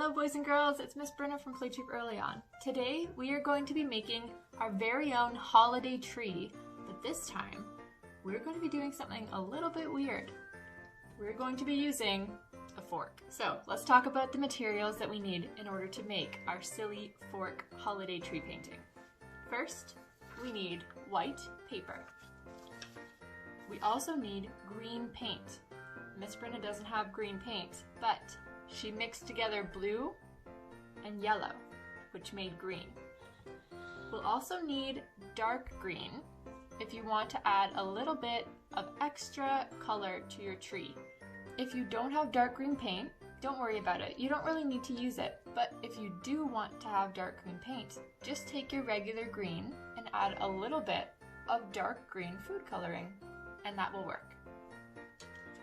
Hello boys and girls, it's Miss Brynna from Playtube Early On. Today we are going to be making our very own holiday tree, but this time we're going to be doing something a little bit weird. We're going to be using a fork. So let's talk about the materials that we need in order to make our silly fork holiday tree painting. First, we need white paper. We also need green paint. Miss Brynna doesn't have green paint, but she mixed together blue and yellow, which made green. We'll also need dark green if you want to add a little bit of extra color to your tree. If you don't have dark green paint, don't worry about it. You don't really need to use it, but if you do want to have dark green paint, just take your regular green and add a little bit of dark green food coloring, and that will work.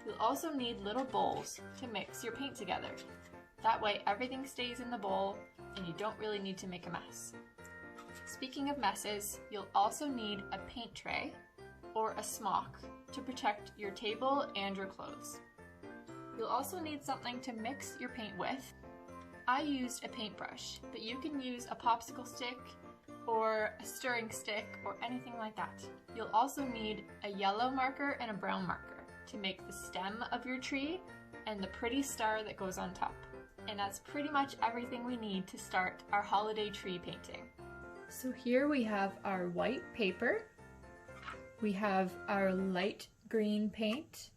You'll also need little bowls to mix your paint together. That way everything stays in the bowl and you don't really need to make a mess. Speaking of messes, you'll also need a paint tray or a smock to protect your table and your clothes. You'll also need something to mix your paint with. I used a paintbrush, but you can use a popsicle stick or a stirring stick or anything like that. You'll also need a yellow marker and a brown marker to make the stem of your tree and the pretty star that goes on top. And that's pretty much everything we need to start our holiday tree painting. So here we have our white paper, we have our light green paint,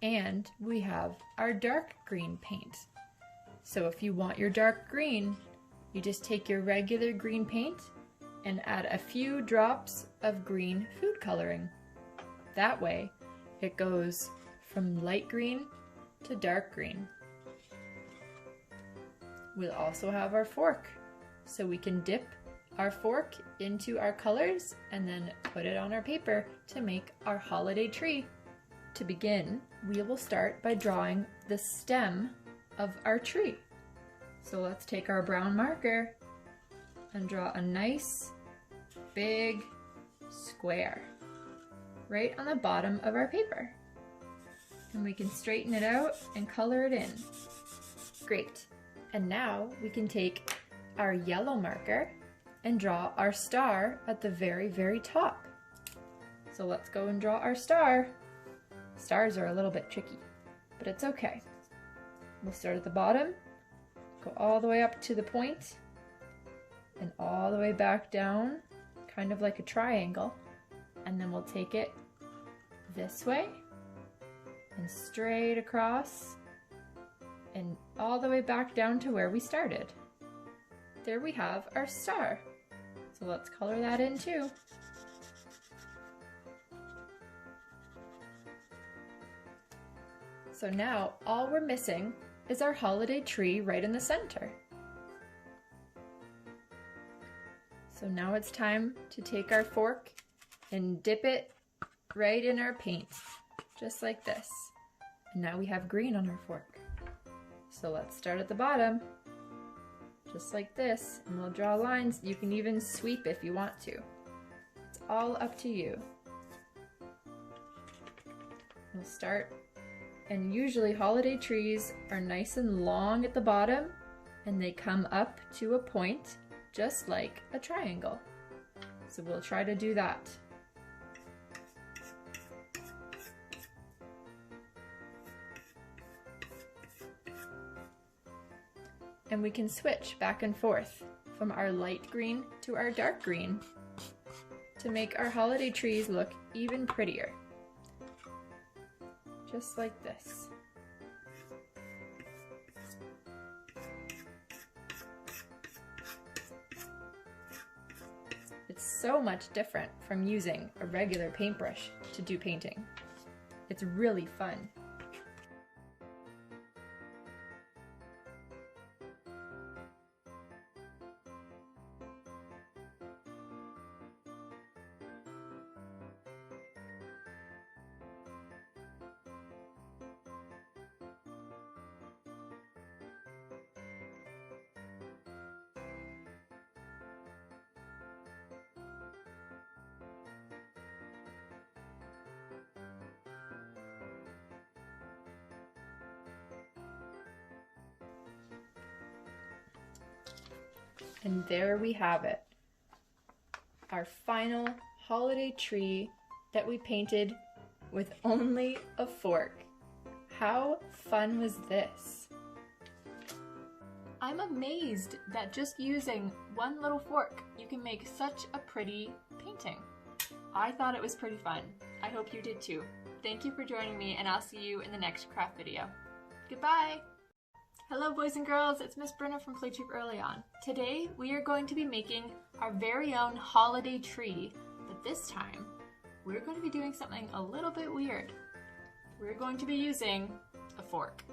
and we have our dark green paint. So if you want your dark green, you just take your regular green paint and add a few drops of green food coloring. That way, it goes from light green to dark green. We'll also have our fork, so we can dip our fork into our colors and then put it on our paper to make our holiday tree. To begin, we will start by drawing the stem of our tree. So let's take our brown marker and draw a nice big square right on the bottom of our paper. And we can straighten it out and color it in. Great. And now we can take our yellow marker and draw our star at the very, very top. So let's go and draw our star. Stars are a little bit tricky, but it's okay. We'll start at the bottom, go all the way up to the point, and all the way back down, kind of like a triangle. And then we'll take it this way and straight across and all the way back down to where we started. There we have our star. So let's color that in too. So now all we're missing is our holiday tree right in the center. So now it's time to take our fork and dip it right in our paint, just like this. And now we have green on our fork. So let's start at the bottom, just like this, and we'll draw lines. You can even sweep if you want to. It's all up to you. We'll start, and usually holiday trees are nice and long at the bottom, and they come up to a point, just like a triangle. So we'll try to do that. And we can switch back and forth from our light green to our dark green to make our holiday trees look even prettier. Just like this. It's so much different from using a regular paintbrush to do painting. It's really fun. And there we have it. Our final holiday tree that we painted with only a fork. How fun was this? I'm amazed that just using one little fork, you can make such a pretty painting. I thought it was pretty fun. I hope you did too. Thank you for joining me, and I'll see you in the next craft video. Goodbye! Hello boys and girls, it's Miss Brynna from Play Cheap Early On. Today we are going to be making our very own holiday tree, but this time we're going to be doing something a little bit weird. We're going to be using a fork.